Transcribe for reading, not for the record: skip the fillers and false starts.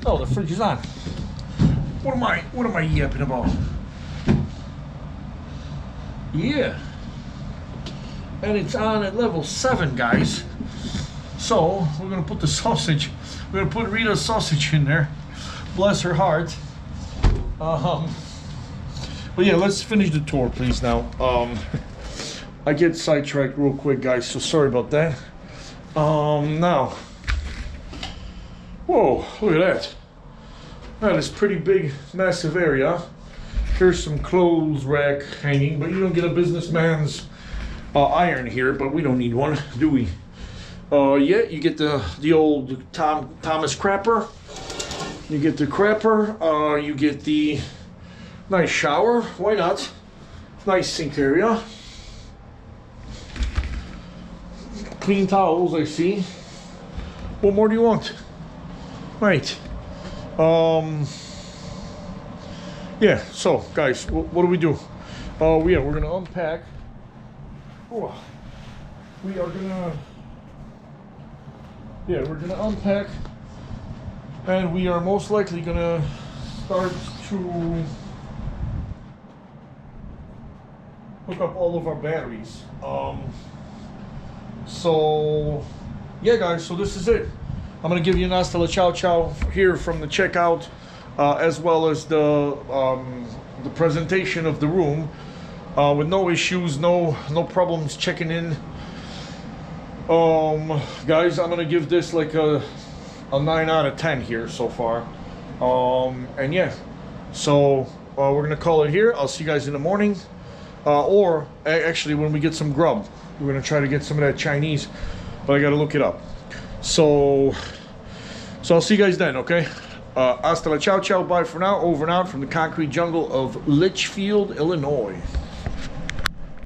Oh, the fridge is on. What am I yapping about? Yeah. And it's on at level 7, guys. So we're gonna put the sausage. We're gonna put Rita's sausage in there. Bless her heart. But yeah, let's finish the tour, please. Now, I get sidetracked real quick, guys. So sorry about that. Now, whoa! Look at that. That is pretty big, massive area. Here's some clothes rack hanging, but you don't get a businessman's iron here. But we don't need one, do we? Yeah, you get the old Thomas crapper. You get the crapper. You get the nice shower. Why not? Nice sink area. Clean towels, I see. What more do you want? Right. Yeah. So, guys, what do we do? Yeah, we're gonna unpack. Oh, we are gonna. Yeah, we're gonna unpack, and we are most likely gonna start to hook up all of our batteries. So yeah, guys, so this is it. I'm gonna give you an hasta la ciao ciao here from the checkout, as well as the presentation of the room, with no issues, no problems checking in. Guys, I'm gonna give this like a 9 out of 10 here so far. And yeah, so we're gonna call it here. I'll see you guys in the morning, or actually when we get some grub. We're gonna try to get some of that Chinese, but I gotta look it up. So I'll see you guys then, okay? Hasta la ciao ciao, bye for now. Over and out from the concrete jungle of Litchfield, Illinois.